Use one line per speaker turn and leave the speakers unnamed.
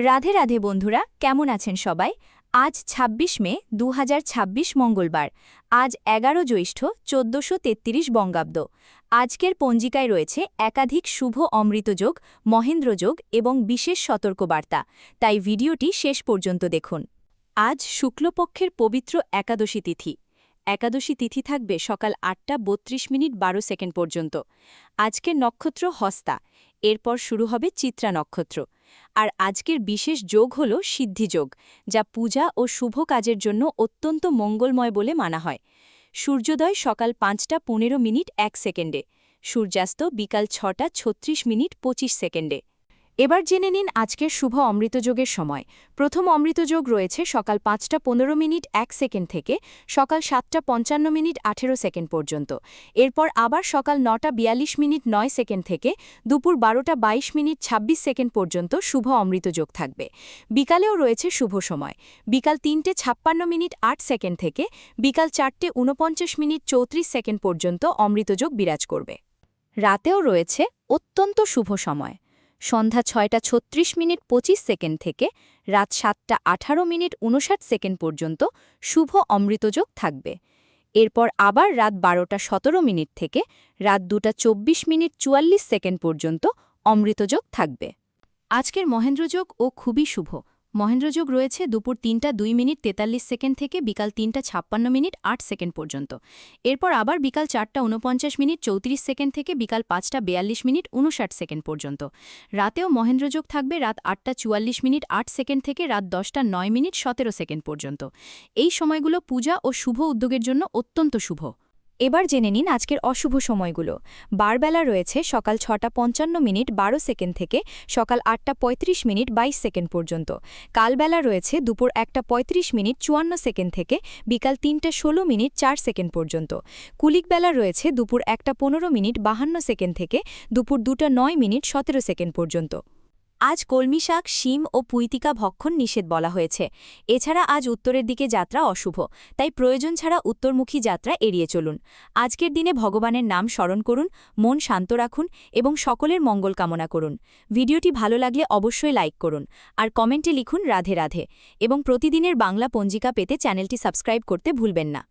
রাধে রাধে বন্ধুরা, কেমন আছেন সবাই? আজ ২৬ মে ২০২৬ মঙ্গলবার। আজ ১১ জ্যৈষ্ঠ ১৪৩৩ বঙ্গাব্দ। আজকের পঞ্জিকায় রয়েছে একাধিক শুভ অমৃতযোগ, মহেন্দ্রযোগ এবং বিশেষ সতর্কবার্তা, তাই ভিডিওটি শেষ পর্যন্ত দেখুন। আজ শুক্লপক্ষের পবিত্র একাদশী তিথি। একাদশী তিথি থাকবে সকাল ৮টা ৩২ মিনিট ১২ সেকেন্ড পর্যন্ত। আজকের নক্ষত্র হস্তা, এরপর শুরু হবে চিত্রা নক্ষত্র। আর আজকের বিশেষ যোগ হল সিদ্ধিযোগ, যা পূজা ও শুভ কাজের জন্য অত্যন্ত মঙ্গলময় বলে মানা হয়। সূর্যোদয় সকাল ৫টা ১৫ মিনিট ১ সেকেন্ডে, সূর্যাস্ত বিকাল ৬টা ৩৬ মিনিট ২৫ সেকেন্ডে। এবার জেনে নিন আজকের শুভ অমৃতযোগের সময়। প্রথম অমৃতযোগ রয়েছে সকাল ৫টা ১৫ মিনিট ১ সেকেন্ড থেকে সকাল ৭টা ৫৫ মিনিট ১৮ সেকেন্ড পর্যন্ত। এরপর আবার সকাল ৯টা ৪২ মিনিট ৯ সেকেন্ড থেকে দুপুর ১২টা ২২ মিনিট ২৬ সেকেন্ড পর্যন্ত শুভ অমৃতযোগ থাকবে। বিকালেও রয়েছে শুভ সময়। বিকাল ৩টে ৫৬ মিনিট ৮ সেকেন্ড থেকে বিকাল ৪টে ৪৯ মিনিট ৩৪ সেকেন্ড পর্যন্ত অমৃতযোগ বিরাজ করবে। রাতেও রয়েছে অত্যন্ত শুভ সময়। সন্ধ্যা ৬টা ৩৬ মিনিট ২৫ সেকেন্ড থেকে রাত ৭টা ১৮ মিনিট ৫৯ সেকেন্ড পর্যন্ত শুভ অমৃতযোগ থাকবে। এরপর আবার রাত ১২টা ১৭ মিনিট থেকে রাত ২টা ২৪ মিনিট ৪৪ সেকেন্ড পর্যন্ত অমৃতযোগ থাকবে। আজকের মহেন্দ্রযোগ ও খুবই শুভ। মহেন্দ্রযোগ রয়েছে দুপুর ৩টা ২ মিনিট ৪৩ সেকেন্ড থেকে বিকাল ৩টা ৫৬ মিনিট ৮ সেকেন্ড পর্যন্ত। এরপর আবার বিকাল ৪টা ৪৯ মিনিট ৩৪ সেকেন্ড থেকে বিকাল ৫টা ৪২ মিনিট ৫৯ সেকেন্ড পর্যন্ত। রাতেও মহেন্দ্রযোগ থাকবে রাত ৮টা ৪৪ মিনিট ৮ সেকেন্ড থেকে রাত ১০টা ৯ মিনিট ১৭ সেকেন্ড পর্যন্ত। এই সময়গুলো পূজা ও শুভ উদ্যোগের জন্য অত্যন্ত শুভ। এবার জেনে নিন আজকের অশুভ সময়গুলো। বারবেলা রয়েছে সকাল ৬টা ৫৫ মিনিট ১২ সেকেন্ড থেকে সকাল ৮টা ৩৫ মিনিট ২২ সেকেন্ড পর্যন্ত। কালবেলা রয়েছে দুপুর ১টা ৩৫ মিনিট ৫৪ সেকেন্ড থেকে বিকাল ৩টা ১৬ মিনিট ৪ সেকেন্ড পর্যন্ত। কুলিকবেলা রয়েছে দুপুর ১টা ১৫ মিনিট ৫২ সেকেন্ড থেকে দুপুর ২টা ৯ মিনিট ১৭ সেকেন্ড পর্যন্ত। আজ কলমি শাক, শিম ও পুঁইতিকা ভক্ষণ নিষেধ বলা হয়েছে। এছাড়া আজ উত্তরের দিকে যাত্রা অশুভ, তাই প্রয়োজন ছাড়া উত্তরমুখী যাত্রা এড়িয়ে চলুন। আজকের দিনে ভগবানের নাম স্মরণ করুন, মন শান্ত রাখুন এবং সকলের মঙ্গল কামনা করুন। ভিডিওটি ভালো লাগলে অবশ্যই লাইক করুন আর কমেন্টে লিখুন রাধে রাধে এবং প্রতিদিনের বাংলা পঞ্জিকা পেতে চ্যানেলটি সাবস্ক্রাইব করতে ভুলবেন না।